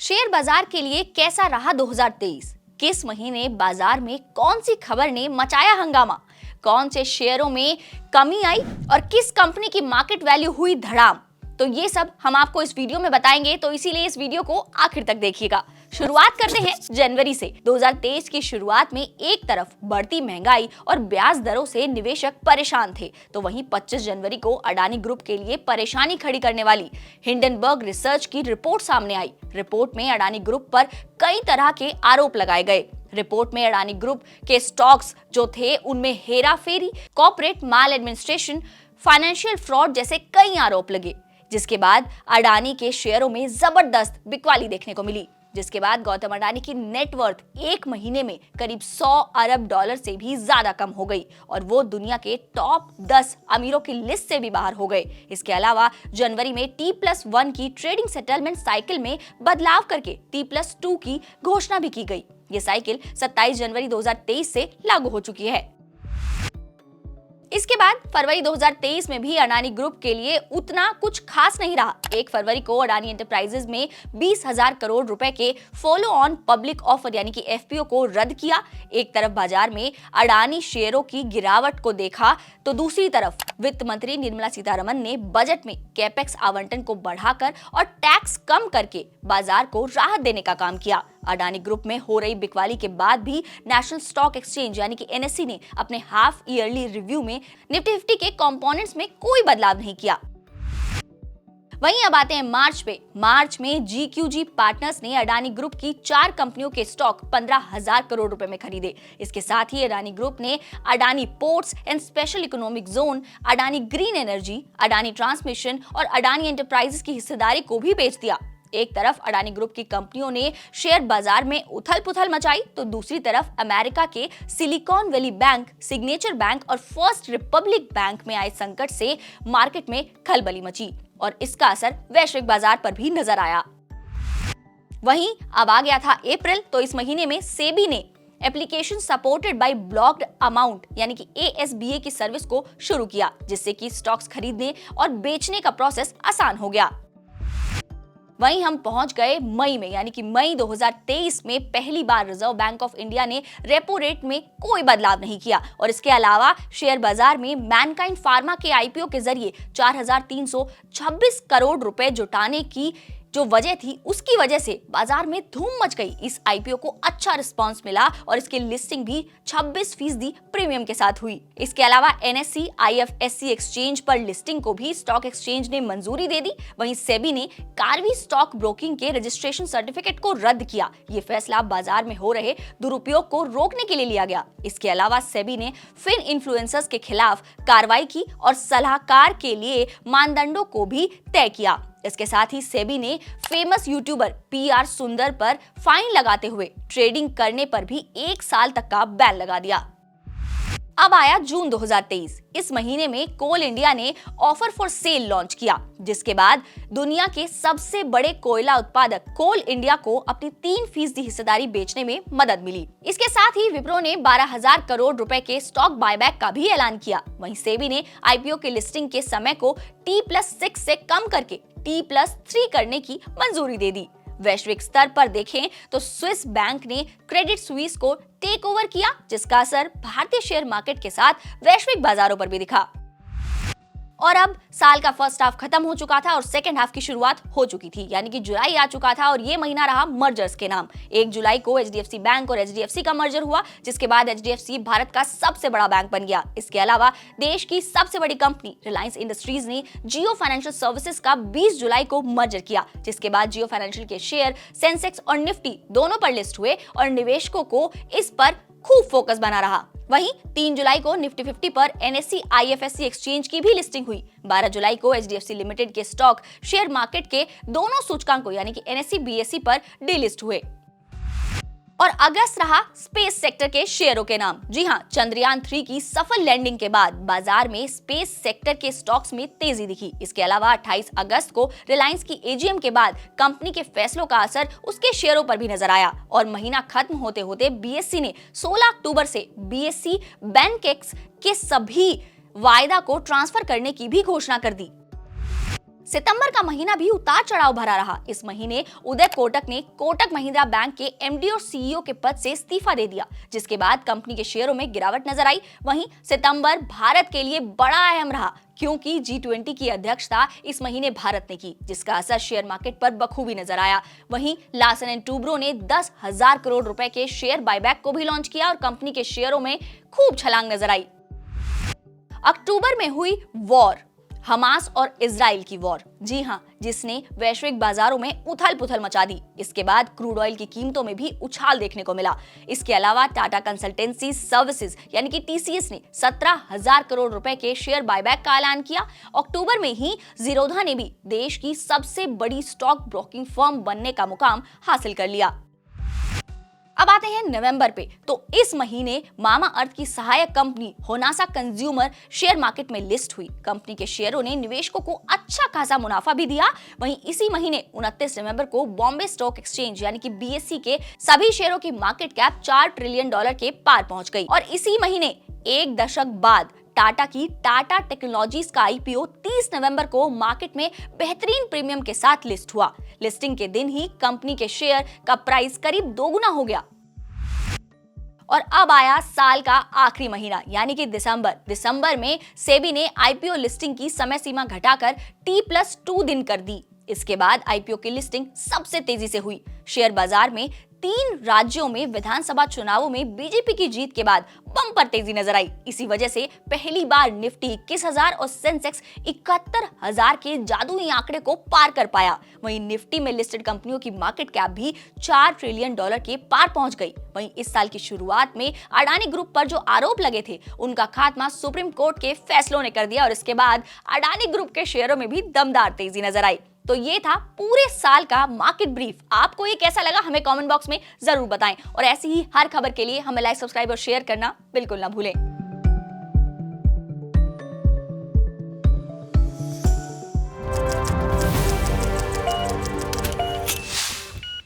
Share बाजार के लिए कैसा रहा 2023? किस महीने बाजार में कौन सी खबर ने मचाया हंगामा? कौन से शेयरों में कमी आई और किस कंपनी की मार्केट वैल्यू हुई धड़ाम? तो ये सब हम आपको इस वीडियो में बताएंगे, तो इसीलिए इस वीडियो को आखिर तक देखिएगा। शुरुआत करते हैं जनवरी से। 2023 की शुरुआत में एक तरफ बढ़ती महंगाई और ब्याज दरों से निवेशक परेशान थे, तो वहीं 25 जनवरी को अडानी ग्रुप के लिए परेशानी खड़ी करने वाली हिंडनबर्ग रिसर्च की रिपोर्ट सामने आई। रिपोर्ट में अडानी ग्रुप पर कई तरह के आरोप लगाए गए। रिपोर्ट में अडानी ग्रुप के स्टॉक्स जो थे उनमें हेराफेरी, कॉर्पोरेट माल एडमिनिस्ट्रेशन, फाइनेंशियल फ्रॉड जैसे कई आरोप लगे, जिसके बाद अडानी के शेयरों में जबरदस्त बिकवाली देखने को मिली। जिसके बाद गौतम अडानी की नेटवर्थ एक महीने में करीब 100 अरब डॉलर से भी ज्यादा कम हो गई और वो दुनिया के टॉप 10 अमीरों की लिस्ट से भी बाहर हो गए। इसके अलावा जनवरी में T+1 की ट्रेडिंग सेटलमेंट साइकिल में बदलाव करके T+2 की घोषणा भी की गई। ये साइकिल 27 जनवरी 2023 से लागू हो चुकी है। इसके बाद फरवरी 2023 में भी अडानी ग्रुप के लिए उतना कुछ खास नहीं रहा। 1 फरवरी को अडानी एंटरप्राइजेज में 20,000 करोड़ रुपए के फॉलो ऑन पब्लिक ऑफर यानी कि FPO को रद्द किया। एक तरफ बाजार में अडानी शेयरों की गिरावट को देखा, तो दूसरी तरफ वित्त मंत्री निर्मला सीतारमण ने बजट में कैपेक्स आवंटन को बढ़ाकर और टैक्स कम करके बाजार को राहत देने का काम किया। अडानी ग्रुप में हो रही बिकवाली के बाद भी नेशनल स्टॉक एक्सचेंज यानी कि NSE ने अपने हाफ ईयरली रिव्यू में निफ्टी 50 के कंपोनेंट्स में कोई बदलाव नहीं किया। वहीं अब आते हैं मार्च पे। मार्च में GQG पार्टनर्स ने अडानी ग्रुप की 4 कंपनियों के स्टॉक 15,000 करोड़ रुपए में खरीदे। इसके साथ ही अडानी ग्रुप ने Adani ports and special economic zone, Adani green energy, Adani transmission और अडानी एंटरप्राइजेस की हिस्सेदारी को भी बेच दिया। एक तरफ अडानी ग्रुप की कंपनियों ने शेयर बाजार में उथल-पुथल मचाई, तो दूसरी तरफ अमेरिका के silicon valley bank, signature bank और फर्स्ट रिपब्लिक बैंक में आए संकट से मार्केट में खलबली मची और इसका असर वैश्विक बाजार पर भी नजर आया। वहीं अब आ गया था अप्रैल, तो इस महीने में सेबी ने application supported by blocked amount यानी कि ASBA की सर्विस को शुरू किया, जिससे कि स्टॉक्स खरीदने और बेचने का प्रोसेस आसान हो गया। वहीं हम पहुंच गए मई में, यानी कि मई 2023 में पहली बार रिजर्व बैंक ऑफ इंडिया ने रेपो रेट में कोई बदलाव नहीं किया और इसके अलावा शेयर बाजार में मैनकाइंड फार्मा के IPO के जरिए 4,326 करोड़ रुपए जुटाने की जो वजह थी, उसकी वजह से बाजार में धूम मच गई। इस IPO को अच्छा रिस्पांस मिला और इसकी लिस्टिंग भी 26% प्रीमियम के साथ हुई। इसके अलावा NSE IFSC एक्सचेंज पर लिस्टिंग को भी स्टॉक एक्सचेंज ने मंजूरी दे दी। वहीं सेबी ने कार्वी स्टॉक ब्रोकिंग के रजिस्ट्रेशन सर्टिफिकेट को रद्द किया। ये फैसला बाजार में हो रहे दुरुपयोग को रोकने के लिए लिया गया। इसके अलावा सेबी ने फिन इन्फ्लुएंसर्स के खिलाफ कार्रवाई की और सलाहकार के लिए मानदंडों को भी तय किया। इसके साथ ही सेबी ने फेमस यूट्यूबर PR सुंदर पर फाइन लगाते हुए ट्रेडिंग करने पर भी 1 साल तक का बैन लगा दिया। अब आया जून 2023। इस महीने में कोल इंडिया ने ऑफर फॉर सेल लॉन्च किया, जिसके बाद दुनिया के सबसे बड़े कोयला उत्पादक कोल इंडिया को अपनी 3% हिस्सेदारी बेचने में मदद मिली। इसके साथ ही विप्रो ने 12,000 करोड़ रुपए के स्टॉक बायबैक का भी ऐलान किया। वहीं सेबी ने IPO के लिस्टिंग के समय को T+6 से कम करके T+3 करने की मंजूरी दे दी। वैश्विक स्तर पर देखें तो स्विस बैंक ने क्रेडिट स्विस को टेक ओवर किया, जिसका असर भारतीय शेयर मार्केट के साथ वैश्विक बाजारों पर भी दिखा। और अब साल का फर्स्ट हाफ खत्म हो चुका था और सेकंड हाफ की शुरुआत हो चुकी थी, यानी कि जुलाई आ चुका था और ये महीना रहा मर्जर्स के नाम। 1 जुलाई को HDFC बैंक और HDFC का मर्जर हुआ, जिसके बाद HDFC भारत का सबसे बड़ा बैंक बन गया। इसके अलावा देश की सबसे बड़ी कंपनी रिलायंस इंडस्ट्रीज ने जियो फाइनेंशियल सर्विसेज का 20 जुलाई को मर्जर किया, जिसके बाद जियो फाइनेंशियल के शेयर सेंसेक्स और निफ्टी दोनों पर लिस्ट हुए और निवेशकों को इस पर खूब फोकस बना रहा। वहीं 3 जुलाई को निफ्टी 50 पर NSE IFSC एक्सचेंज की भी लिस्टिंग हुई। 12 जुलाई को HDFC लिमिटेड के स्टॉक शेयर मार्केट के दोनों सूचकांकों यानी कि NSE BSE पर डीलिस्ट हुए। और अगस्त रहा स्पेस सेक्टर के शेयरों के नाम। जी हां, चंद्रयान 3 की सफल लैंडिंग के बाद बाजार में स्पेस सेक्टर के स्टॉक्स में तेजी दिखी। इसके अलावा 28 अगस्त को रिलायंस की AGM के बाद कंपनी के फैसलों का असर उसके शेयरों पर भी नजर आया और महीना खत्म होते होते BSE ने 16 अक्टूबर से BSE बैंकेक्स के सभी वायदा को ट्रांसफर करने की भी घोषणा कर दी। सितंबर का महीना भी उतार चढ़ाव भरा रहा। इस महीने उदय कोटक ने कोटक महिंद्रा बैंक के एमडी और सीईओ के पद से इस्तीफा दे दिया, जिसके बाद कंपनी के शेयरों में गिरावट नजर आई। वहीं सितंबर भारत के लिए बड़ा अहम रहा, क्योंकि G20 की अध्यक्षता इस महीने भारत ने की, जिसका असर शेयर मार्केट पर बखूबी नजर आया। वहीं लार्सन एंड टूब्रो ने 10,000 करोड़ रुपए के शेयर बायबैक को भी लॉन्च किया और कंपनी के शेयरों में खूब छलांग नजर आई। अक्टूबर में हुई वॉर, हमास और इजराइल की वॉर, जी हां, जिसने वैश्विक बाजारों में उथल पुथल मचा दी। इसके बाद क्रूड ऑयल की कीमतों में भी उछाल देखने को मिला। इसके अलावा टाटा कंसल्टेंसी सर्विसेज यानी कि TCS ने 17,000 करोड़ रुपए के शेयर बायबैक का ऐलान किया। अक्टूबर में ही जीरोधा ने भी देश की सबसे बड़ी स्टॉक ब्रोकिंग फर्म बनने का मुकाम हासिल कर लिया। अब आते हैं नवंबर पे, तो इस महीने मामा अर्थ की सहायक company Honasa consumer share market में लिस्ट हुई। कंपनी के शेयरों ने निवेशकों को अच्छा खासा मुनाफा भी दिया। वहीं इसी महीने 29 नवंबर को बॉम्बे स्टॉक एक्सचेंज यानी कि BSE के सभी शेयरों की मार्केट कैप $4 ट्रिलियन के पार पहुंच गई। और इसी महीने एक दशक बाद टाटा की टाटा टेक्नोलॉजीज का IPO 30 नवंबर को मार्केट में बेहतरीन प्रीमियम के साथ लिस्ट हुआ। लिस्टिंग के दिन ही कंपनी के शेयर का प्राइस करीब दोगुना हो गया। और अब आया साल का आखिरी महीना यानी कि दिसंबर में सेबी ने IPO लिस्टिंग की समय सीमा घटाकर T+2 दिन कर दी। इसके बाद IPO की लिस्टिंग सबसे तेजी से हुई। शेयर बाजार में 3 राज्यों में विधानसभा चुनावों में बीजेपी की जीत के बाद बम्पर तेजी नजर आई। इसी वजह से पहली बार निफ्टी 21,000 और सेंसेक्स 71,000 के जादुई आंकड़े को पार कर पाया। वहीं निफ्टी में लिस्टेड कंपनियों की मार्केट कैप भी $4 ट्रिलियन के पार पहुंच गई। वहीं इस साल की शुरुआत में अडानी ग्रुप पर जो आरोप लगे थे, उनका खात्मा सुप्रीम कोर्ट के फैसलों ने कर दिया और इसके बाद अडानी ग्रुप के शेयरों में भी दमदार तेजी नजर आई। तो ये था पूरे साल का मार्केट ब्रीफ। आपको ये कैसा लगा हमें कमेंट बॉक्स में जरूर बताएं और ऐसी ही हर खबर के लिए हमें लाइक, सब्सक्राइब और शेयर करना बिल्कुल ना भूलें।